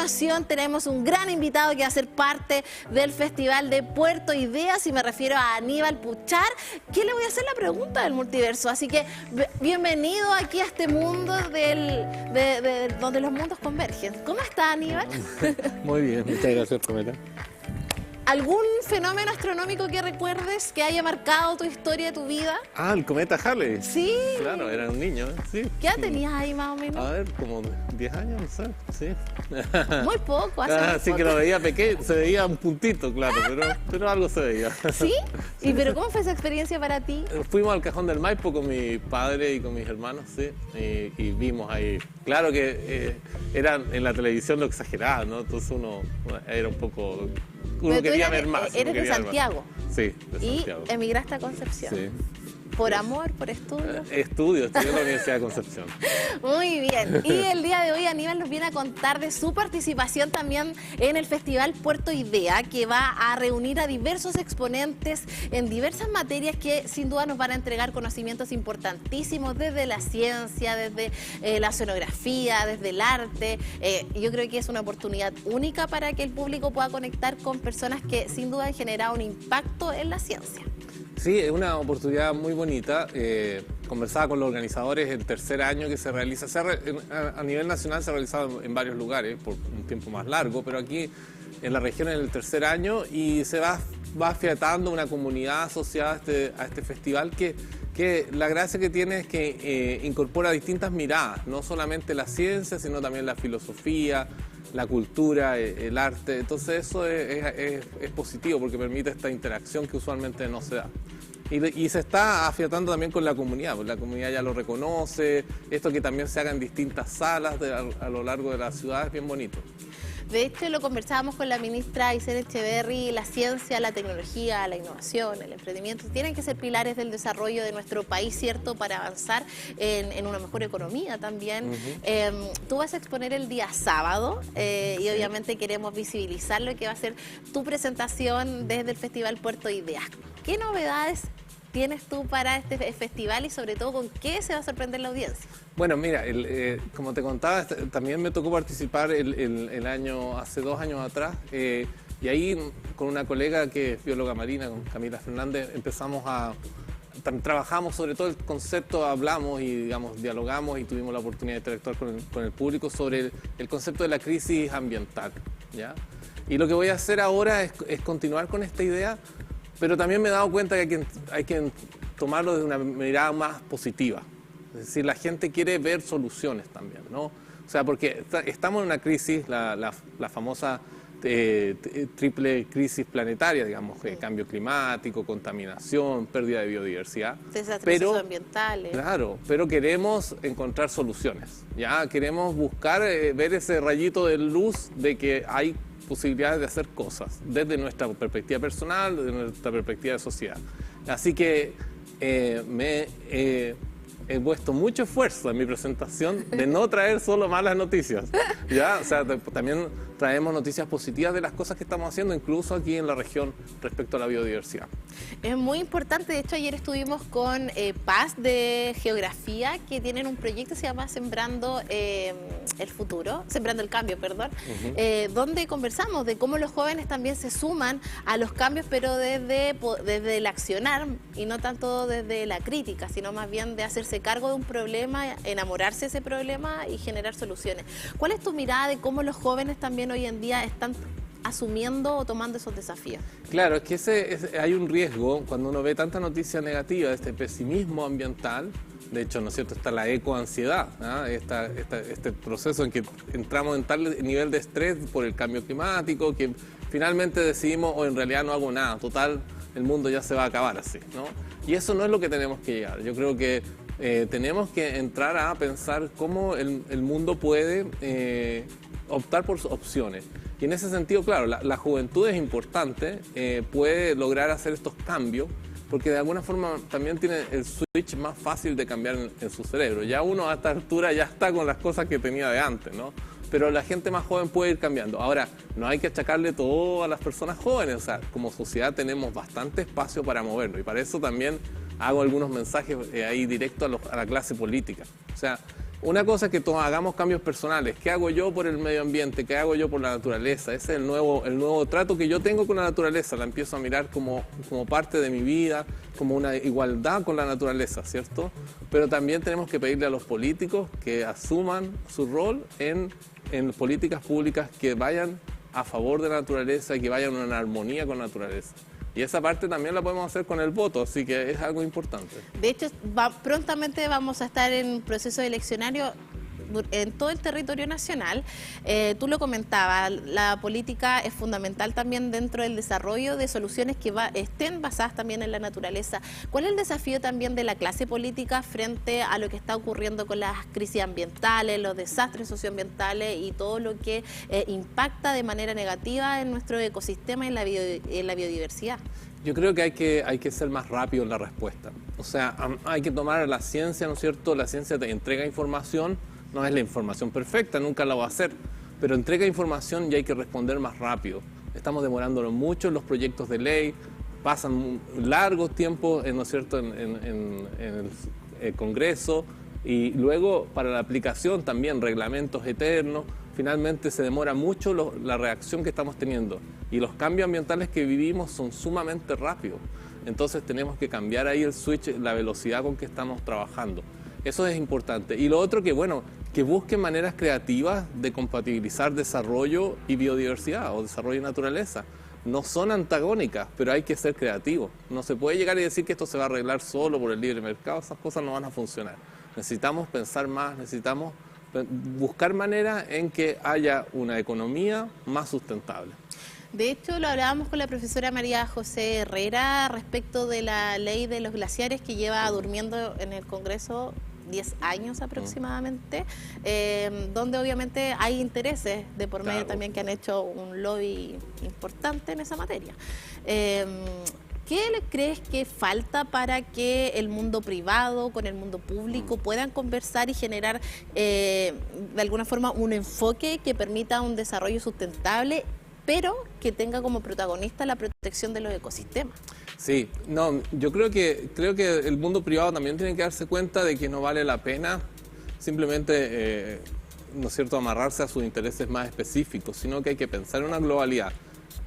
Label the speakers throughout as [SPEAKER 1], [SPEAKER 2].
[SPEAKER 1] continuación tenemos un gran invitado que va a ser parte del Festival de Puerto Ideas y me refiero a Aníbal Puchar, que le voy a hacer la pregunta del multiverso. Así que bienvenido aquí a este mundo donde los mundos convergen. ¿Cómo está, Aníbal?
[SPEAKER 2] Muy bien, muchas gracias, Pamela.
[SPEAKER 1] ¿Algún fenómeno astronómico que recuerdes que haya marcado tu historia, tu vida?
[SPEAKER 2] Ah, el cometa Halley.
[SPEAKER 1] Sí.
[SPEAKER 2] Claro, era un niño, sí.
[SPEAKER 1] ¿Qué edad tenías ahí más o menos?
[SPEAKER 2] A ver, como 10 años, no sé, sí.
[SPEAKER 1] Muy poco, hace muy
[SPEAKER 2] sí
[SPEAKER 1] poco.
[SPEAKER 2] que lo veía pequeño, se veía un puntito, claro, pero algo se veía.
[SPEAKER 1] ¿Sí? ¿Y pero cómo fue esa experiencia para ti?
[SPEAKER 2] Fuimos al Cajón del Maipo con mi padre y con mis hermanos, sí, y vimos ahí. Claro que era en la televisión lo exageraba, ¿no? Entonces uno era un poco... Uno quería ver más.
[SPEAKER 1] Eres de Santiago.
[SPEAKER 2] Sí, de Santiago.
[SPEAKER 1] Y emigraste a Concepción.
[SPEAKER 2] Sí.
[SPEAKER 1] ¿Por amor, por estudio?
[SPEAKER 2] Estudio en la Universidad de Concepción.
[SPEAKER 1] Muy bien. Y el día de hoy Aníbal nos viene a contar de su participación también en el Festival Puerto Idea, que va a reunir a diversos exponentes en diversas materias que sin duda nos van a entregar conocimientos importantísimos desde la ciencia, desde la oceanografía, desde el arte. Yo creo que es una oportunidad única para que el público pueda conectar con personas que sin duda han generado un impacto en la ciencia.
[SPEAKER 2] Sí, es una oportunidad muy bonita. Conversaba con los organizadores el tercer año que se realiza. A nivel nacional se ha realizado en varios lugares por un tiempo más largo, pero aquí en la región es el tercer año y se va afiatando una comunidad asociada a este festival que la gracia que tiene es que incorpora distintas miradas, no solamente la ciencia, sino también la filosofía, la cultura, el arte. Entonces eso es positivo porque permite esta interacción que usualmente no se da. Y se está afiatando también con la comunidad, porque la comunidad ya lo reconoce. Esto que también se haga en distintas salas a lo largo de la ciudad es bien bonito.
[SPEAKER 1] De hecho, lo conversábamos con la ministra Aysén Echeverry, la ciencia, la tecnología, la innovación, el emprendimiento, tienen que ser pilares del desarrollo de nuestro país, ¿cierto?, para avanzar en una mejor economía también. Tú vas a exponer el día sábado y obviamente queremos visibilizar lo que va a ser tu presentación desde el Festival Puerto Ideas. ¿Qué novedades tienes tú para este festival y sobre todo con qué se va a sorprender la audiencia?
[SPEAKER 2] Bueno, mira, como te contaba, también me tocó participar hace 2 años atrás, y ahí con una colega que es bióloga marina, con Camila Fernández, trabajamos sobre todo el concepto, hablamos y digamos, dialogamos y tuvimos la oportunidad de interactuar con el público sobre el concepto de la crisis ambiental, ¿ya? Y lo que voy a hacer ahora es continuar con esta idea, pero también me he dado cuenta que hay que tomarlo de una mirada más positiva. Es decir, la gente quiere ver soluciones también, ¿no? O sea, porque estamos en una crisis, la famosa triple crisis planetaria, digamos, cambio climático, contaminación, pérdida de biodiversidad.
[SPEAKER 1] Desastres ambientales.
[SPEAKER 2] Claro, pero queremos encontrar soluciones, ¿ya? Queremos buscar, ver ese rayito de luz de que hay posibilidades de hacer cosas desde nuestra perspectiva personal, desde nuestra perspectiva de sociedad. Así que he puesto mucho esfuerzo en mi presentación de no traer solo malas noticias, ¿ya? O sea, también traemos noticias positivas de las cosas que estamos haciendo, incluso aquí en la región respecto a la biodiversidad.
[SPEAKER 1] Es muy importante, de hecho ayer estuvimos con Paz de Geografía, que tienen un proyecto que se llama Sembrando el Cambio, perdón, donde conversamos de cómo los jóvenes también se suman a los cambios, pero desde el accionar y no tanto desde la crítica, sino más bien de hacerse cargo de un problema, enamorarse de ese problema y generar soluciones. ¿Cuál es tu mirada de cómo los jóvenes también hoy en día están asumiendo o tomando esos desafíos? Claro,
[SPEAKER 2] es que hay un riesgo cuando uno ve tanta noticia negativa, este pesimismo ambiental. De hecho, ¿no es cierto?, está la ecoansiedad, ¿no? Este proceso en que entramos en tal nivel de estrés por el cambio climático que finalmente decidimos, o en realidad no hago nada, total, el mundo ya se va a acabar así, ¿no? Y eso no es lo que tenemos que llegar. Yo creo que tenemos que entrar a pensar cómo el mundo puede optar por sus opciones. Y en ese sentido, claro, la juventud es importante, puede lograr hacer estos cambios, porque de alguna forma también tiene el switch más fácil de cambiar en su cerebro. Ya uno a esta altura ya está con las cosas que tenía de antes, ¿no? Pero la gente más joven puede ir cambiando. Ahora, no hay que achacarle todo a las personas jóvenes, o sea, como sociedad tenemos bastante espacio para movernos, y para eso también hago algunos mensajes ahí directos a la clase política. O sea, Una cosa es que todos hagamos cambios personales. ¿Qué hago yo por el medio ambiente? ¿Qué hago yo por la naturaleza? Ese es el nuevo trato que yo tengo con la naturaleza. La empiezo a mirar como parte de mi vida, como una igualdad con la naturaleza, ¿cierto? Pero también tenemos que pedirle a los políticos que asuman su rol en políticas públicas que vayan a favor de la naturaleza y que vayan en armonía con la naturaleza. Y esa parte también la podemos hacer con el voto, así que es algo importante.
[SPEAKER 1] De hecho, prontamente vamos a estar en proceso eleccionario en todo el territorio nacional. Tú lo comentabas, la política es fundamental también dentro del desarrollo de soluciones que estén basadas también en la naturaleza. ¿Cuál es el desafío también de la clase política frente a lo que está ocurriendo con las crisis ambientales, los desastres socioambientales y todo lo que impacta de manera negativa en nuestro ecosistema y en la biodiversidad?
[SPEAKER 2] Yo creo que hay que ser más rápido en la respuesta. O sea, hay que tomar la ciencia, ¿no es cierto? La ciencia te entrega información. No es la información perfecta, nunca la va a hacer, pero entrega información y hay que responder más rápido. Estamos demorándonos mucho en los proyectos de ley, pasan largos tiempos, ¿no es cierto?, en el Congreso, y luego para la aplicación también reglamentos eternos. Finalmente se demora mucho la reacción que estamos teniendo, y los cambios ambientales que vivimos son sumamente rápidos. Entonces tenemos que cambiar ahí el switch, la velocidad con que estamos trabajando. Eso es importante. Y lo otro que busquen maneras creativas de compatibilizar desarrollo y biodiversidad o desarrollo y naturaleza. No son antagónicas, pero hay que ser creativos. No se puede llegar y decir que esto se va a arreglar solo por el libre mercado, esas cosas no van a funcionar. Necesitamos pensar más, necesitamos buscar maneras en que haya una economía más sustentable.
[SPEAKER 1] De hecho, lo hablábamos con la profesora María José Herrera respecto de la ley de los glaciares que lleva durmiendo en el Congreso 10 años aproximadamente, donde obviamente hay intereses de por medio también que han hecho un lobby importante en esa materia. ¿Qué crees que falta para que el mundo privado con el mundo público puedan conversar y generar de alguna forma un enfoque que permita un desarrollo sustentable, pero que tenga como protagonista la protección de los ecosistemas?
[SPEAKER 2] Sí, no, yo creo que el mundo privado también tiene que darse cuenta de que no vale la pena simplemente, ¿no es cierto?, amarrarse a sus intereses más específicos, sino que hay que pensar en una globalidad.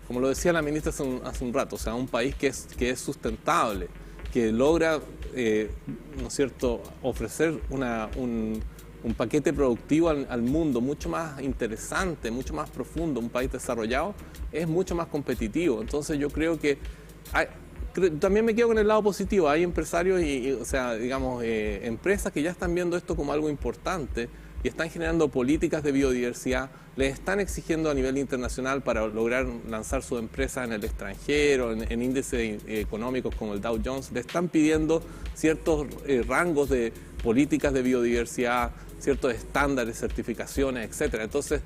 [SPEAKER 2] Como lo decía la ministra hace un rato, o sea, un país que es sustentable, que logra, ¿no es cierto?, ofrecer un paquete productivo al mundo mucho más interesante, mucho más profundo. Un país desarrollado es mucho más competitivo. Entonces yo creo que también me quedo con el lado positivo. Hay empresarios o sea, digamos, empresas que ya están viendo esto como algo importante y están generando políticas de biodiversidad, les están exigiendo a nivel internacional para lograr lanzar sus empresas en el extranjero, en índices económicos como el Dow Jones, le están pidiendo ciertos rangos de políticas de biodiversidad, ciertos estándares, certificaciones, etcétera. Entonces,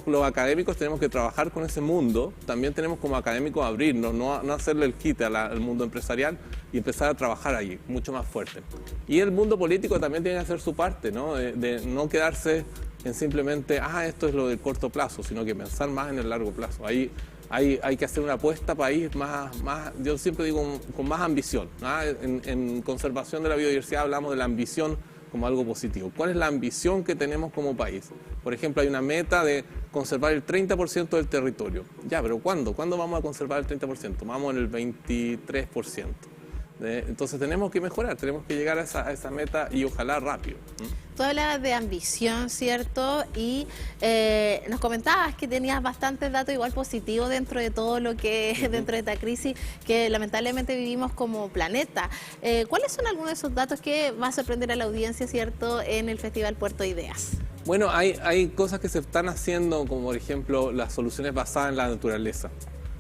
[SPEAKER 2] los académicos tenemos que trabajar con ese mundo, también tenemos como académicos abrirnos, no hacerle el quite al mundo empresarial y empezar a trabajar allí, mucho más fuerte. Y el mundo político también tiene que hacer su parte, ¿no? De no quedarse en simplemente, esto es lo del corto plazo, sino que pensar más en el largo plazo. Ahí hay que hacer una apuesta país más, yo siempre digo, con más ambición, ¿no? En conservación de la biodiversidad hablamos de la ambición como algo positivo. ¿Cuál es la ambición que tenemos como país? Por ejemplo, hay una meta de conservar el 30% del territorio. Ya, pero ¿cuándo? ¿Cuándo vamos a conservar el 30%? Vamos en el 23%. Entonces tenemos que mejorar, tenemos que llegar a esa meta y ojalá rápido.
[SPEAKER 1] Tú hablabas de ambición, ¿cierto? Y nos comentabas que tenías bastantes datos igual positivos dentro de todo lo que es dentro de esta crisis que lamentablemente vivimos como planeta. ¿Cuáles son algunos de esos datos que va a sorprender a la audiencia, ¿cierto?, en el Festival Puerto Ideas?
[SPEAKER 2] Bueno, hay cosas que se están haciendo, como por ejemplo las soluciones basadas en la naturaleza.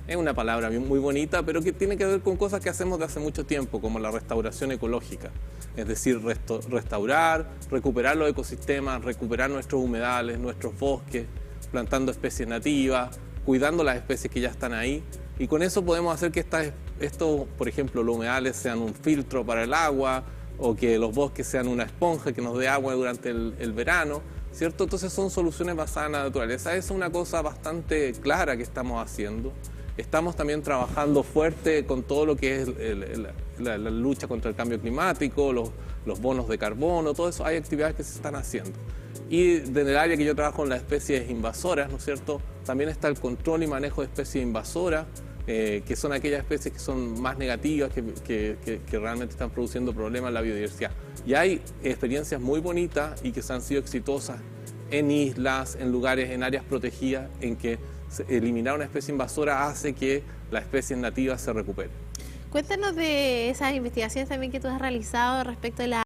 [SPEAKER 2] Es una palabra muy bonita, pero que tiene que ver con cosas que hacemos de hace mucho tiempo, como la restauración ecológica. Es decir, restaurar, recuperar los ecosistemas, recuperar nuestros humedales, nuestros bosques, plantando especies nativas, cuidando las especies que ya están ahí. Y con eso podemos hacer que estos, por ejemplo, los humedales sean un filtro para el agua, o que los bosques sean una esponja que nos dé agua durante el verano, ¿cierto? Entonces son soluciones basadas en la naturaleza. Esa es una cosa bastante clara que estamos haciendo. Estamos también trabajando fuerte con todo lo que es la lucha contra el cambio climático, los bonos de carbono, todo eso, hay actividades que se están haciendo. Y en el área que yo trabajo en las especies invasoras, ¿no es cierto?, también está el control y manejo de especies invasoras, que son aquellas especies que son más negativas, que realmente están produciendo problemas en la biodiversidad. Y hay experiencias muy bonitas y que se han sido exitosas en islas, en lugares, en áreas protegidas, en que eliminar una especie invasora hace que las especies nativas se recuperen.
[SPEAKER 1] Cuéntanos de esas investigaciones también que tú has realizado respecto de las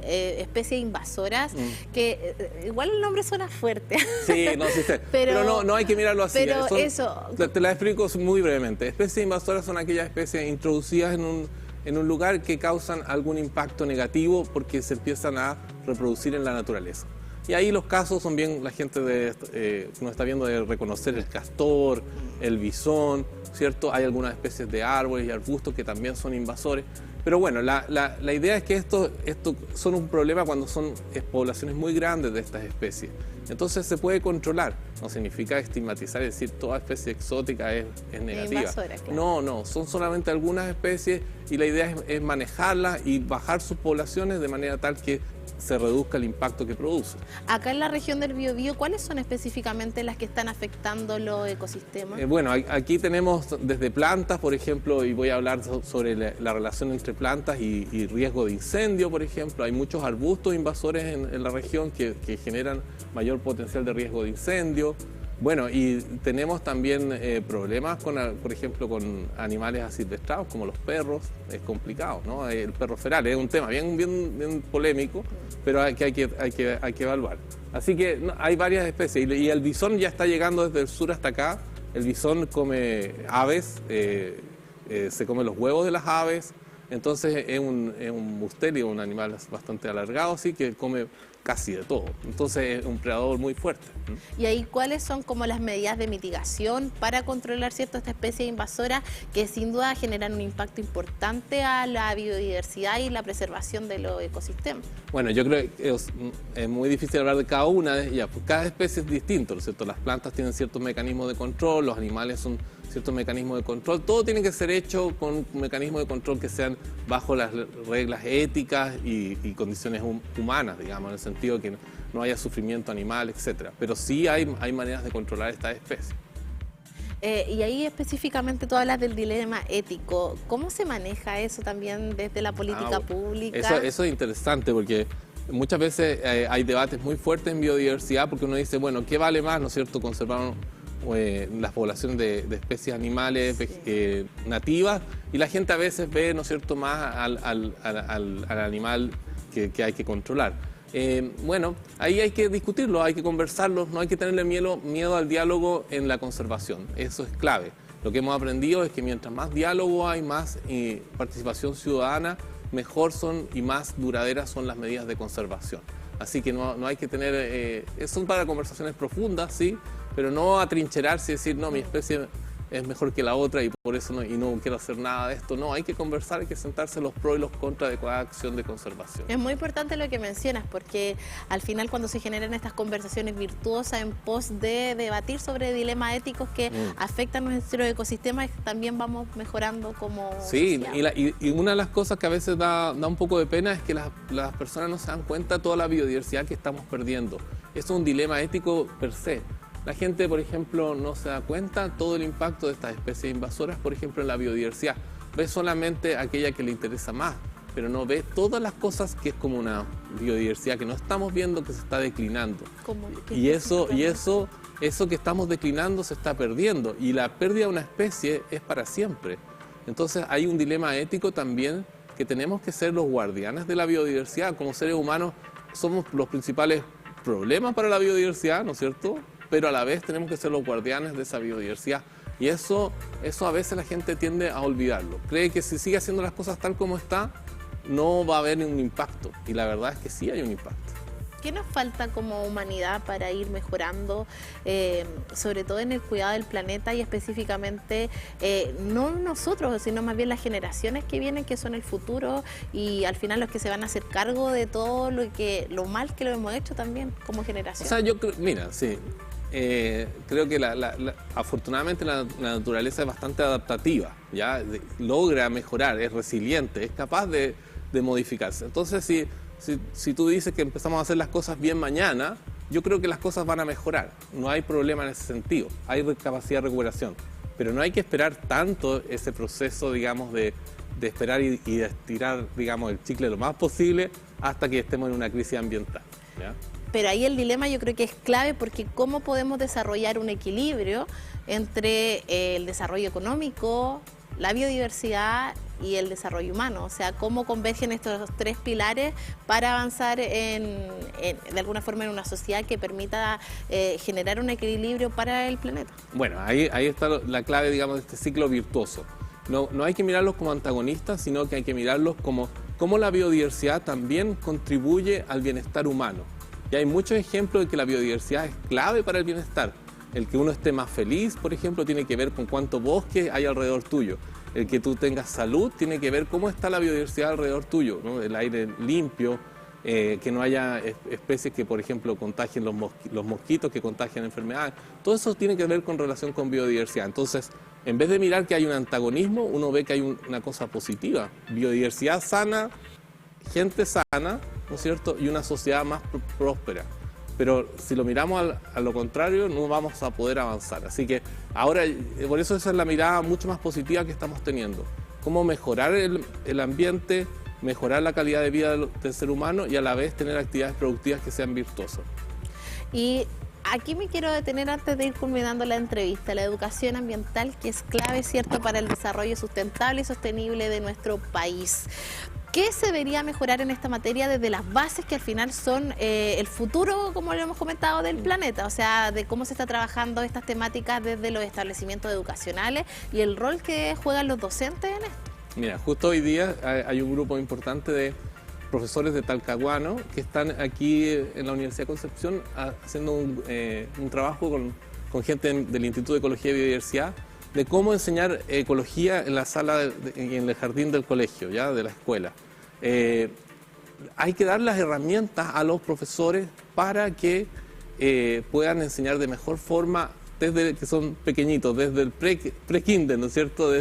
[SPEAKER 1] especies invasoras, que igual el nombre suena fuerte.
[SPEAKER 2] Sí, no, sí, sí. Pero no hay que mirarlo así.
[SPEAKER 1] Pero
[SPEAKER 2] te la explico muy brevemente. Especies invasoras son aquellas especies introducidas en un lugar que causan algún impacto negativo porque se empiezan a reproducir en la naturaleza. Y ahí los casos son bien, la gente nos está viendo, de reconocer el castor, el bisón, ¿cierto? Hay algunas especies de árboles y arbustos que también son invasores. Pero bueno, la idea es que esto son un problema cuando son poblaciones muy grandes de estas especies. Entonces se puede controlar. No significa estigmatizar y decir toda especie exótica es negativa.
[SPEAKER 1] Invasora, claro.
[SPEAKER 2] No, son solamente algunas especies y la idea es manejarlas y bajar sus poblaciones de manera tal que se reduzca el impacto que produce.
[SPEAKER 1] Acá en la región del Biobío, ¿cuáles son específicamente las que están afectando los ecosistemas?
[SPEAKER 2] Bueno, aquí tenemos desde plantas, por ejemplo, y voy a hablar sobre la relación entre plantas y riesgo de incendio, por ejemplo. Hay muchos arbustos invasores en la región que generan mayor potencial de riesgo de incendio. Bueno, y tenemos también problemas, por ejemplo, con animales asilvestrados, como los perros. Es complicado, ¿no? El perro feral es un tema bien polémico, pero hay que evaluar. Así que hay varias especies, y el bisón ya está llegando desde el sur hasta acá. El bisón come aves, se come los huevos de las aves, entonces es un mustelio, un animal bastante alargado, así que come casi de todo. Entonces es un predador muy fuerte.
[SPEAKER 1] ¿Y ahí cuáles son como las medidas de mitigación para controlar esta especie invasora que sin duda generan un impacto importante a la biodiversidad y la preservación de los ecosistemas?
[SPEAKER 2] Bueno, yo creo que es muy difícil hablar de cada una de ellas, porque cada especie es distinto, ¿no es cierto? Las plantas tienen ciertos mecanismos de control, los animales son ciertos mecanismos de control, todo tiene que ser hecho con mecanismos de control que sean bajo las reglas éticas y condiciones humanas, digamos, en el sentido de que no haya sufrimiento animal, etc. Pero sí hay maneras de controlar estas especies.
[SPEAKER 1] Y ahí específicamente tú hablas del dilema ético. ¿Cómo se maneja eso también desde la política pública?
[SPEAKER 2] Eso es interesante porque muchas veces hay debates muy fuertes en biodiversidad porque uno dice, bueno, ¿qué vale más, no es cierto, conservar las poblaciones de especies animales nativas? Y la gente a veces ve, ¿no es cierto?, más al animal que hay que controlar. Bueno, ahí hay que discutirlo, hay que conversarlo, no hay que tenerle miedo al diálogo en la conservación, eso es clave. Lo que hemos aprendido es que mientras más diálogo hay, más participación ciudadana, mejor son y más duraderas son las medidas de conservación. Así que no hay que tener, son para conversaciones profundas, sí, pero no atrincherarse y decir, no, mi especie es mejor que la otra y por eso no quiero hacer nada de esto. No, hay que conversar, hay que sentarse los pros y los contras de cada acción de conservación.
[SPEAKER 1] Es muy importante lo que mencionas, porque al final cuando se generan estas conversaciones virtuosas en pos de debatir sobre dilemas éticos que afectan nuestro ecosistema, también vamos mejorando como sociedad.
[SPEAKER 2] Y una de las cosas que a veces da un poco de pena es que las personas no se dan cuenta de toda la biodiversidad que estamos perdiendo. Eso es un dilema ético per se. La gente, por ejemplo, no se da cuenta todo el impacto de estas especies invasoras, por ejemplo, en la biodiversidad. Ve solamente aquella que le interesa más, pero no ve todas las cosas que es como una biodiversidad que no estamos viendo, que se está declinando. Y eso que estamos declinando se está perdiendo, y la pérdida de una especie es para siempre. Entonces hay un dilema ético también, que tenemos que ser los guardianes de la biodiversidad. Como seres humanos somos los principales problemas para la biodiversidad, ¿no es cierto?, pero a la vez tenemos que ser los guardianes de esa biodiversidad. Y eso a veces la gente tiende a olvidarlo. Cree que si sigue haciendo las cosas tal como está, no va a haber ningún impacto. Y la verdad es que sí hay un impacto.
[SPEAKER 1] ¿Qué nos falta como humanidad para ir mejorando, sobre todo en el cuidado del planeta y específicamente, no nosotros, sino más bien las generaciones que vienen, que son el futuro y al final los que se van a hacer cargo de todo lo mal que lo hemos hecho también como generación?
[SPEAKER 2] O sea, yo creo, mira, sí. Creo que afortunadamente la naturaleza es bastante adaptativa, ¿ya? Logra mejorar, es resiliente, es capaz de de modificarse. Entonces, si tú dices que empezamos a hacer las cosas bien mañana, yo creo que las cosas van a mejorar. No hay problema en ese sentido. Hay capacidad de recuperación. Pero no hay que esperar tanto ese proceso, digamos, de esperar y de estirar, digamos, el chicle lo más posible hasta que estemos en una crisis ambiental, ¿ya?
[SPEAKER 1] Pero ahí el dilema yo creo que es clave, porque ¿cómo podemos desarrollar un equilibrio entre el desarrollo económico, la biodiversidad y el desarrollo humano? O sea, ¿cómo convergen estos tres pilares para avanzar de alguna forma en una sociedad que permita generar un equilibrio para el planeta?
[SPEAKER 2] Bueno, ahí está la clave, digamos, de este ciclo virtuoso. No hay que mirarlos como antagonistas, sino que hay que mirarlos como la biodiversidad también contribuye al bienestar humano. Y hay muchos ejemplos de que la biodiversidad es clave para el bienestar. El que uno esté más feliz, por ejemplo, tiene que ver con cuánto bosque hay alrededor tuyo. El que tú tengas salud tiene que ver cómo está la biodiversidad alrededor tuyo, ¿no? El aire limpio, que no haya especies que, por ejemplo, contagien los mosquitos, que contagian enfermedades. Todo eso tiene que ver con relación con biodiversidad. Entonces, en vez de mirar que hay un antagonismo, uno ve que hay una cosa positiva. Biodiversidad sana, gente sana, ¿no es cierto? Y una sociedad más próspera. Pero si lo miramos a lo contrario, no vamos a poder avanzar. Así que ahora, por eso esa es la mirada mucho más positiva que estamos teniendo. Cómo mejorar el ambiente, mejorar la calidad de vida del ser humano y a la vez tener actividades productivas que sean virtuosas.
[SPEAKER 1] Y aquí me quiero detener antes de ir culminando la entrevista. La educación ambiental, que es clave, ¿cierto?, para el desarrollo sustentable y sostenible de nuestro país. ¿Qué se debería mejorar en esta materia desde las bases que al final son el futuro, como lo hemos comentado, del planeta? O sea, de cómo se está trabajando estas temáticas desde los establecimientos educacionales y el rol que juegan los docentes en esto.
[SPEAKER 2] Mira, justo hoy día hay un grupo importante de profesores de Talcahuano que están aquí en la Universidad de Concepción haciendo un trabajo con gente del Instituto de Ecología y Biodiversidad de cómo enseñar ecología en la sala, en el jardín del colegio, ya de la escuela. Hay que dar las herramientas a los profesores para que puedan enseñar de mejor forma desde que son pequeñitos, desde el pre-kinder, ¿no es cierto?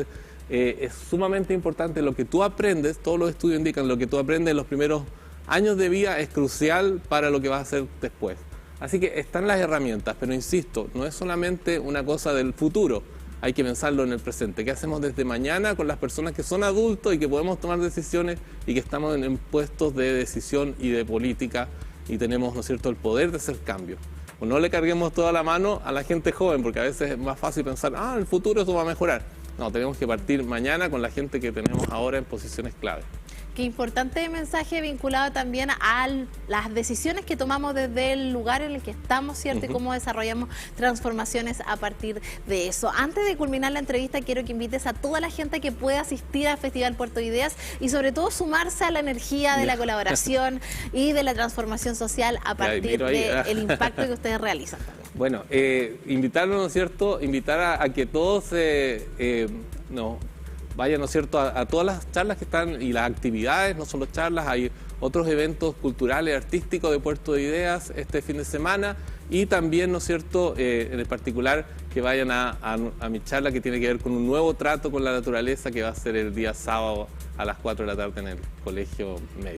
[SPEAKER 2] Es sumamente importante lo que tú aprendes, todos los estudios indican lo que tú aprendes en los primeros años de vida es crucial para lo que vas a hacer después. Así que están las herramientas, pero insisto, no es solamente una cosa del futuro. Hay que pensarlo en el presente. ¿Qué hacemos desde mañana con las personas que son adultos y que podemos tomar decisiones y que estamos en puestos de decisión y de política y tenemos, ¿no es cierto?, el poder de hacer cambios? Pues no le carguemos toda la mano a la gente joven, porque a veces es más fácil pensar, en el futuro eso va a mejorar. No, tenemos que partir mañana con la gente que tenemos ahora en posiciones clave.
[SPEAKER 1] Qué importante mensaje vinculado también a las decisiones que tomamos desde el lugar en el que estamos, ¿cierto? Y cómo desarrollamos transformaciones a partir de eso. Antes de culminar la entrevista, quiero que invites a toda la gente que pueda asistir al Festival Puerto de Ideas y sobre todo sumarse a la energía de la colaboración y de la transformación social a partir del impacto que ustedes realizan también.
[SPEAKER 2] Bueno, invitarlos, ¿no es cierto? Invitar a que todos vayan, ¿no es cierto?, a todas las charlas que están y las actividades, no solo charlas, hay otros eventos culturales, artísticos de Puerto de Ideas este fin de semana y también, ¿no es cierto?, en el particular que vayan a mi charla que tiene que ver con un nuevo trato con la naturaleza que va a ser el día sábado a las 4 de la tarde en el Colegio Medio.